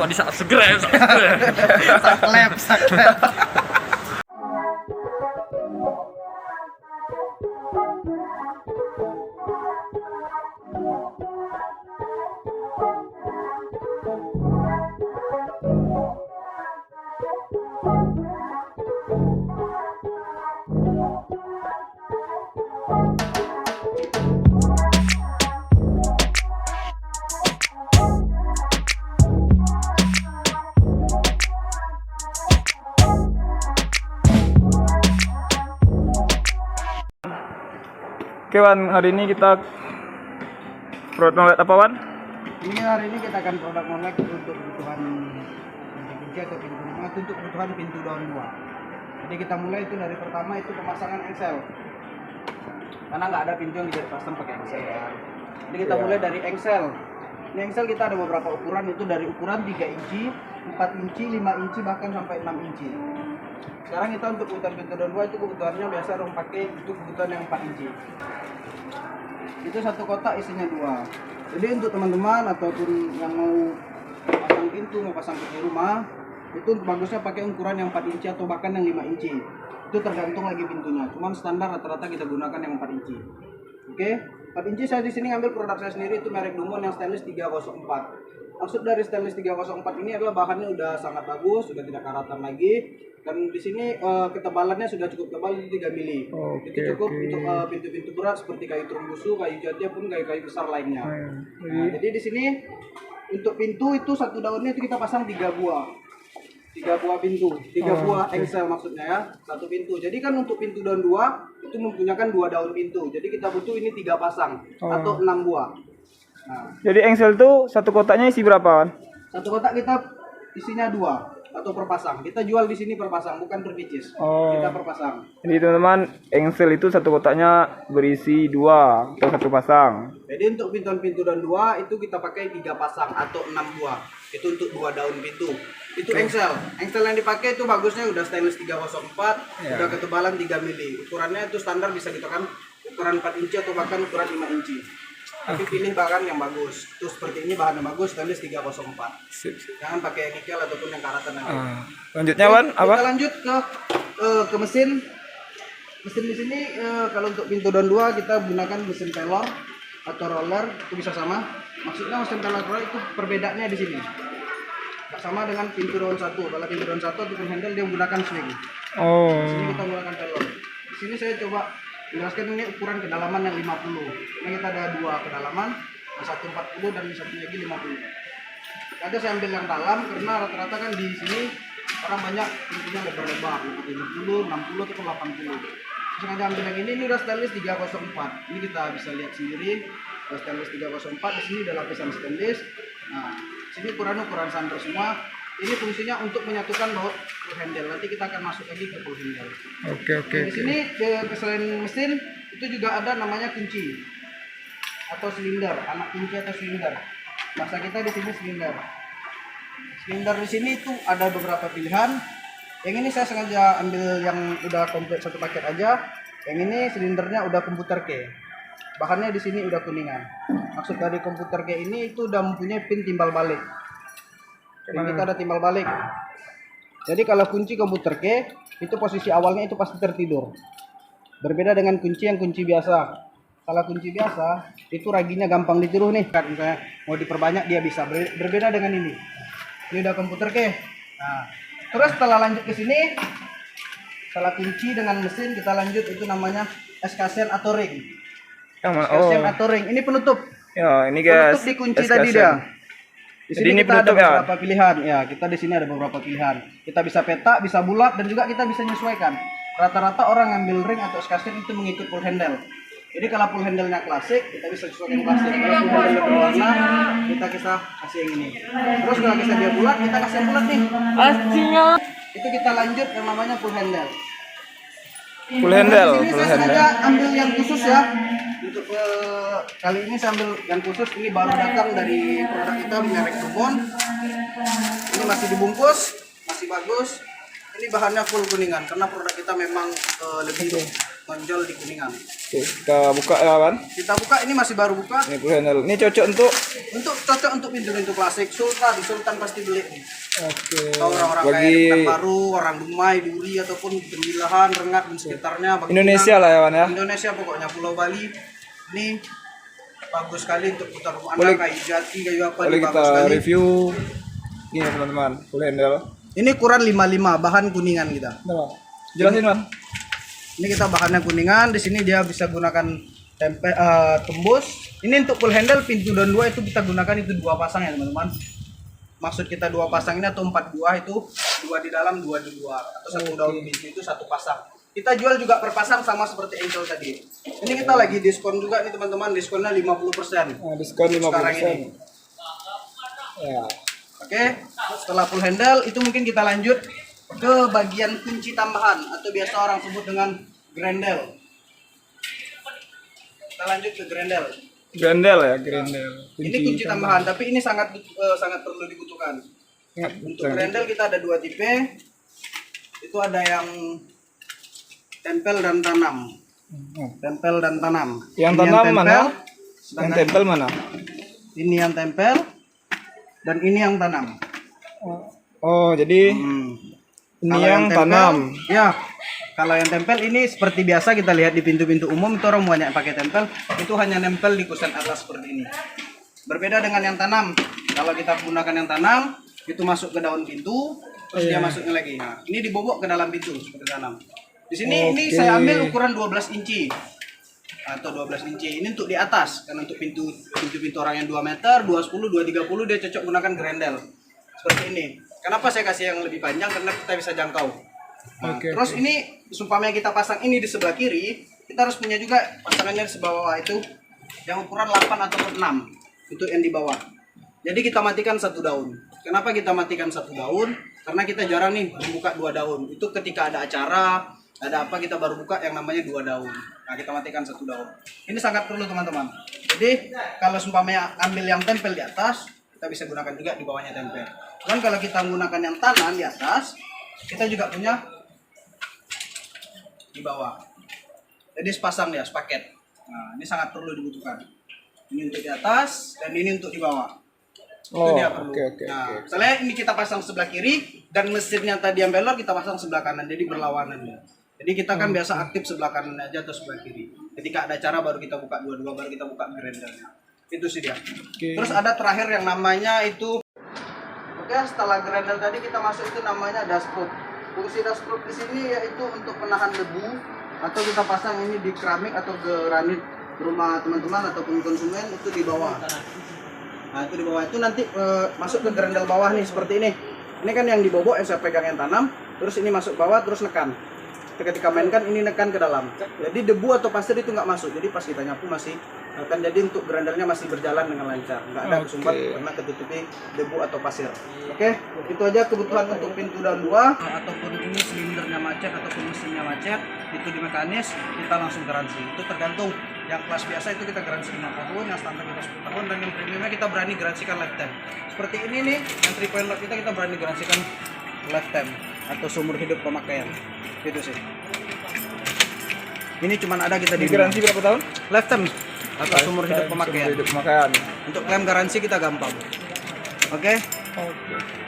Kok di saat segera ya? Saklep. Oke Wan, hari ini kita produk molek apa Wan? Ini hari ini kita akan produk molek untuk kebutuhan pintu kunci atau pintu rumah, untuk kebutuhan pintu daun 2. Jadi kita mulai itu dari pertama itu pemasangan engsel. Karena nggak ada pintu yang bisa dipasang pakai engsel ya. Jadi kita mulai dari engsel. Ini engsel kita ada beberapa ukuran, itu dari ukuran 3 inci, 4 inci, 5 inci, bahkan sampai 6 inci. Sekarang kita untuk kebutuhan pintu daun 2 itu kebutuhannya biasa orang pakai itu kebutuhan yang 4 inci. Itu satu kotak isinya 2. Jadi untuk teman-teman ataupun yang mau pasang pintu, mau pasang kunci rumah, itu bagusnya pakai ukuran yang 4 inci atau bahkan yang 5 inci. Itu tergantung lagi pintunya. Cuman standar rata-rata kita gunakan yang 4 inci. Oke, 4 inci saya di sini ngambil produk saya sendiri, itu merek Dumon yang stainless 304. Maksud dari stainless 304 ini adalah bahannya udah sangat bagus, sudah tidak karatan lagi. Dan di sini ketebalannya sudah cukup tebal, itu 3 mili. Itu cukup untuk pintu-pintu berat seperti kayu terumbusu, kayu jati, pun kayu-kayu besar lainnya. Nah, jadi di sini untuk pintu itu satu daunnya itu kita pasang 3 buah. 3 buah pintu, 3 buah engsel maksudnya ya, satu pintu. Jadi kan untuk pintu daun 2 itu mempunyakan 2 daun pintu. Jadi kita butuh ini 3 pasang atau 6 buah. Nah, Jadi engsel tuh satu kotaknya isi berapa Wan? satu kotak kita isinya 2 atau per pasang. Kita jual di sini per pasang, bukan per pieces. Kita per pasang. Jadi teman-teman, engsel itu satu kotaknya berisi 2 atau satu pasang. Jadi untuk pintu daun 2 itu kita pakai 3 pasang atau 6 buah. Itu untuk 2 daun pintu. Itu engsel. Engsel yang dipakai itu bagusnya udah stainless 304, udah ketebalan 3 mili. Ukurannya itu standar bisa kita kan ukuran 4 inci atau bahkan ukuran 5 inci. Tapi pilih bahan yang bagus. Itu seperti ini bahannya bagus, stainless 304. Jangan pakai nikel ataupun yang karatan nanti. Lanjutnya Wan, apa? Kita lanjut ke mesin. Mesin di sini kalau untuk pintu daun 2 kita gunakan mesin pelor atau roller, itu bisa sama. Maksudnya mesin pelor roller itu perbedaannya di sini. Tak sama dengan pintu daun 1. Kalau pintu daun 1 ataupun handle dia menggunakan swing. Di sini kita menggunakan pelor. Di sini saya coba jelaskan ini ukuran kedalaman yang 50. Ini kita ada 2 kedalaman, yang satu 40 dan yang satu lagi 50. Ada saya ambil yang dalam karena rata-rata kan di sini orang banyak pintunya lebar-lebar, 50, 60 atau 80. Sengaja ambil yang ini udah stainless 304. Ini kita bisa lihat sendiri, stainless 304 di sini ada lapisan stainless. Nah, sini ukuran sander semua. Ini fungsinya untuk menyatukan baut full handle. Nanti kita akan masuk lagi ke full handle. Oke. Di sini selain mesin itu juga ada namanya kunci atau silinder, anak kunci atau silinder. Bahasa kita di sini silinder. Silinder di sini itu ada beberapa pilihan. Yang ini saya sengaja ambil yang udah komplit satu paket aja. Yang ini silindernya udah komputer key. Bahannya di sini udah kuningan. Maksud dari komputer key ini itu udah mempunyai pin timbal balik. Pin kita ada timbal balik. Jadi kalau kunci komputer key itu posisi awalnya itu pasti tertidur. Berbeda dengan kunci yang kunci biasa. Kalau kunci biasa itu raginya gampang ditiru nih. Kan misalnya mau diperbanyak dia bisa. Berbeda dengan ini. Ini udah komputer key. Nah, terus setelah lanjut ke sini, setelah kunci dengan mesin kita lanjut itu namanya escasen atau ring. Escasen atau ring. Ini penutup. Ya, ini guys. Penutup di kunci tadi dia. Di sini Jadi ini kita ada penutup ya? beberapa pilihan. Ya, kita di sini ada beberapa pilihan. Kita bisa petak, bisa bulat, dan juga kita bisa menyesuaikan. Rata-rata orang ngambil ring atau escasen itu mengikut full handle. Jadi kalau full handle-nya klasik, kita bisa sesuaikan klasik. Kalau full handle berwarna, kita kasih yang ini. Terus kalau kita dia bulat, kita kasih yang bulat nih. Pastinya. Itu kita lanjut yang namanya full handle. Full handle. Di sini saya sengaja ambil yang khusus ya. Untuk kali ini saya ambil yang khusus, ini baru datang dari produk kita merek Dumon. Ini masih dibungkus, masih bagus. Ini bahannya full kuningan karena produk kita memang lebih tonjol di Kuningan. Oke, kita buka ya kan. Kita buka, ini masih baru buka. Ini full handle. Ini cocok untuk Cocok untuk pintu-pintu klasik. Sultan pasti beli nih. oke. Kalau orang-orang Bagi kayak Baru, orang Dumai, Duri ataupun Tembilahan, Rengat dan sekitarnya. Bagi Indonesia lah ya Wan ya. Indonesia pokoknya Pulau Bali. Ini bagus sekali untuk putar rumah Boleh- Anda, kayu jati, kayu apa Boleh ini kita bagus sekali. review. Ini ya teman-teman, full handle. Ini ukuran 55, bahan Kuningan kita. Nah, jelasin Wan. Ini kita bahannya Kuningan, di sini dia bisa gunakan tembus. Ini untuk full handle pintu dan 2 itu kita gunakan itu 2 pasang ya teman-teman. Maksud kita 2 pasang ini atau 4 buah itu 2 di dalam 2 di luar atau 1 daun pintu itu 1 pasang. Kita jual juga per pasang sama seperti Angel tadi. Ini kita lagi diskon juga nih teman-teman, diskonnya 50%. Nah, diskon 50%. Sekarang ini. Ya. Oke, setelah full handle itu mungkin kita lanjut ke bagian kunci tambahan atau biasa orang sebut dengan grendel. Kita lanjut ke grendel. Grendel ya, grendel. Ini kunci tambahan, tapi ini sangat perlu dibutuhkan. Untuk grendel kita ada 2 tipe. Itu ada yang tempel dan tanam. Tempel dan tanam. Yang Ini tanam mana? Yang sedangkan tempel mana? ini yang tempel dan ini yang tanam. Oh, jadi ini Kalau yang tempel, tanam. Ya, kalau yang tempel ini seperti biasa kita lihat di pintu-pintu umum itu orang banyak pakai tempel, itu hanya nempel di kusen atas seperti ini. Berbeda dengan yang tanam. Kalau kita gunakan yang tanam, itu masuk ke daun pintu, terus dia masuknya lagi. Nah, ini dibobok ke dalam pintu seperti tanam. Di sini ini saya ambil ukuran 12 inci atau 12 inci. Ini untuk di atas, karena untuk pintu orang yang 2 meter, 210, 230 dia cocok gunakan grendel. Seperti ini. Kenapa saya kasih yang lebih panjang? Karena kita bisa jangkau. Nah, terus ini sumpamanya kita pasang ini di sebelah kiri, kita harus punya juga pasangannya di sebelah bawah itu yang ukuran 8 atau 6. Itu yang di bawah. Jadi kita matikan 1 daun. Kenapa kita matikan 1 daun? Karena kita jarang nih membuka 2 daun. Itu ketika ada acara, ada apa kita baru buka yang namanya 2 daun. Nah, kita matikan 1 daun. Ini sangat perlu teman-teman. Jadi kalau sumpamanya ambil yang tempel di atas, kita bisa gunakan juga di bawahnya tempel. Dan kalau kita menggunakan yang tanam di atas, kita juga punya di bawah. Jadi sepasang ya, sepaket. Nah, ini sangat perlu dibutuhkan. Ini untuk di atas dan ini untuk di bawah. Itu dia perlu. Nah, misalnya ini kita pasang sebelah kiri dan mesinnya tadi yang belok kita pasang sebelah kanan, jadi berlawanan ya. Jadi kita kan biasa aktif sebelah kanan aja atau sebelah kiri. Ketika ada acara baru kita buka dua-dua, baru kita buka grendelnya. Itu sih dia. Terus ada terakhir yang namanya itu. Oke, setelah grendel tadi kita masuk itu namanya dashboard. Fungsi dashboard di sini yaitu untuk menahan debu atau kita pasang ini di keramik atau granit rumah teman-teman ataupun konsumen itu di bawah. Nah, itu di bawah itu nanti masuk ke grendel bawah nih seperti ini. Ini kan yang dibobok yang saya pegang yang tanam, terus ini masuk bawah terus nekan. Ketika mainkan ini nekan ke dalam. Jadi debu atau pasir itu nggak masuk. Jadi pas kita nyapu masih akan jadi untuk grendelnya masih berjalan dengan lancar. Nggak ada kesumbat karena ketutupi debu atau pasir. Oke, itu aja kebutuhan untuk pintu dan 2 ataupun ini silindernya macet ataupun mesinnya macet itu di mekanis kita langsung garansi. Itu tergantung. Yang kelas biasa itu kita garansi 5 tahun, yang standar kita 10 tahun dan yang premiumnya kita berani garansikan lifetime. Seperti ini nih, yang 3 lock kita berani garansikan lifetime atau seumur hidup pemakaian. Gitu sih. Ini cuma ada kita di garansi berapa tahun? lifetime atau seumur hidup pemakaian. Hidup pemakaian. Untuk klaim garansi kita gampang. Oke? Oke.